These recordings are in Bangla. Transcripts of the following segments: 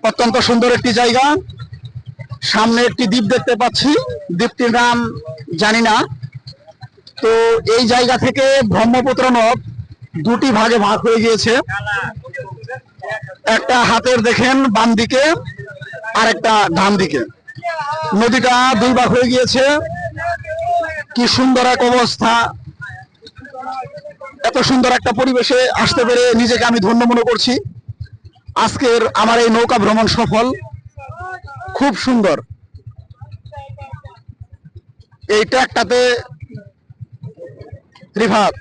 অত্যন্ত সুন্দর একটি জায়গা। সামনে একটি দ্বীপ দেখতে পাচ্ছি, দ্বীপটির নাম জানি না। তো এই জায়গা থেকে ব্রহ্মপুত্র নদ দুটি ভাগে ভাগ হয়ে গিয়েছে। একটা হাতের দেখেন বাম দিকে, আর একটা ডান দিকে। নদীটা দুই ভাগ হয়ে গিয়েছে। কি সুন্দর এক অবস্থা! এত সুন্দর একটা পরিবেশে আসতে পেরে নিজেকে আমি ধন্য মনে করছি। আজকের আমার এই নৌকা ভ্রমণ সফল, খুব সুন্দর। এই ট্র্যাকটাতে রিভার,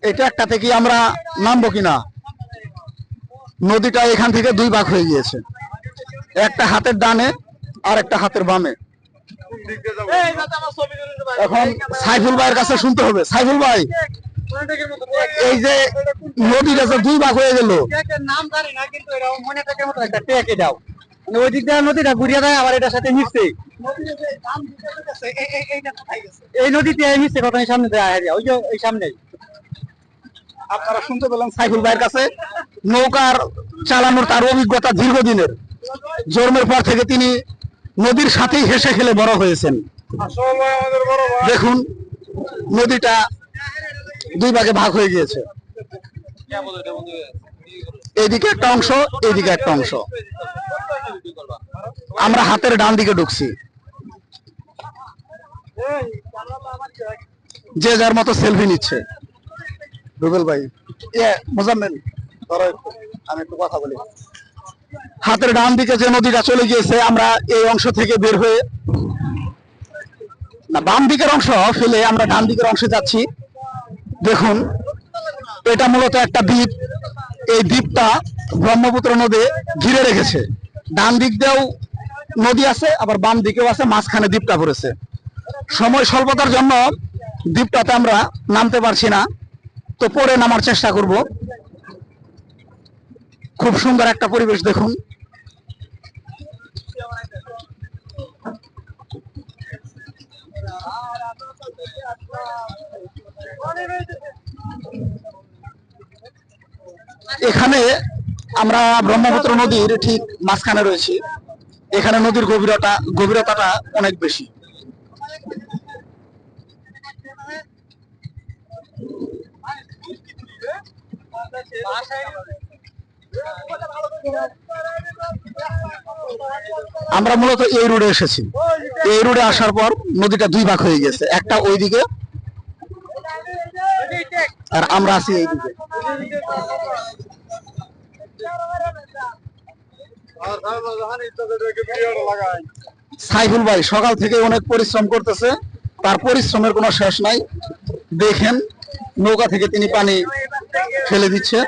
এই ট্র্যাকটাতে কি আমরা নামবো কিনা? নদীটা এখান থেকে দুই ভাগ হয়ে গিয়েছে, একটা হাতের ডানে আর একটা হাতের বামে। এখন সাইফুল ভাইয়ের কাছে শুনতে হবে। সাইফুল ভাই, এই যে নদীটা যে দুই ভাগ হয়ে গেল, নাম জানি না, কিন্তু এরকম মনে থাকে মতো একটা ট্র্যাকে দাও, ওই দিক দিয়ে নদীটা ঘুরিয়ে দেয়, আবার এটার সাথে মিশছে। এই নদীতে মিশছে কত সামনে দেয়, ওই যে এই সামনে। আপনারা শুনতে পেলেন সাইফুল ভাইয়ের কাছে। নৌকার চালানোর তার অভিজ্ঞতা দীর্ঘদিনের। জন্মের পর থেকে তিনি নদীর সাথেই হেসে খেলে বড় হয়েছেন। দেখুন, নদীটা দুই ভাগে ভাগ হয়ে গিয়েছে, এইদিকে একটা অংশ, এইদিকে একটা অংশ। আমরা হাতের ডান দিকে ঢুকছি। যে যার মতো সেলফি নিচ্ছে। রুবেল ভাই, মোজাম্মেল, আমি একটু কথা বলি। হাতের ডান দিকে যে নদীটা চলে গিয়েছে, আমরা এই অংশ থেকে বের হয়ে, না, বাম দিকের অংশ ফেলে আমরা ডান দিকের অংশে যাচ্ছি। দেখুন, এটা মূলত একটা দ্বীপ। এই দ্বীপটা ব্রহ্মপুত্র নদী ঘিরে রেখেছে। ডান দিক দিয়েও নদী আছে, আবার বাম দিকেও আছে, মাঝখানে দ্বীপটা পড়েছে। সময় স্বল্পতার জন্য দ্বীপটাতে আমরা নামতে পারছি না, তো পরে নামার চেষ্টা করব। খুব সুন্দর একটা পরিবেশ দেখুন। এখানে আমরা ব্রহ্মপুত্র নদীর ঠিক মাঝখানে রয়েছি। এখানে নদীর গভীরতাটা অনেক বেশি। আমরা মূলত এই রোডে এসেছি। এই রোডে আসার পর নদীটা দুই ভাগ হয়ে গেছে, একটা ওইদিকে আর আমরা আছি এইদিকে। সাইফুল ভাই সকাল থেকে অনেক পরিশ্রম করতেছে, তার পরিশ্রমের কোনো শেষ নাই। দেখেন, নৌকা থেকে তিনি পানি ফেলে দিচ্ছে।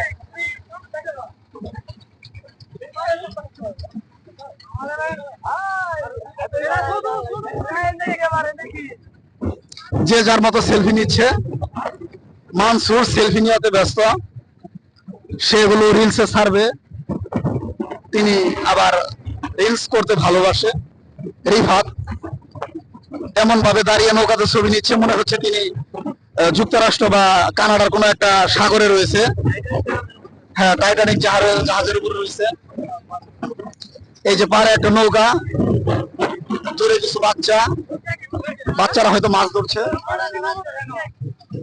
যে যার মতো সেলফি নিচ্ছে। মানসুর সেলফি নিতে ব্যস্ত, সেগুলো রিলসে ছাড়বে। তিনি আবার রিলস করতে ভালোবাসে। রিফাত এমন ভাবে দাঁড়িয়ে নৌকাতে ছবি নিচ্ছে, মনে হচ্ছে তিনি যুক্তরাষ্ট্র বা কানাডার কোনো একটা সাগরে রয়েছে। হ্যাঁ, টাইটানিক জাহাজের উপরে রয়েছে। এই যে পাড়ে একটা নৌকা, দূরে কিছু বাচ্চারা হয়তো মাছ ধরছে।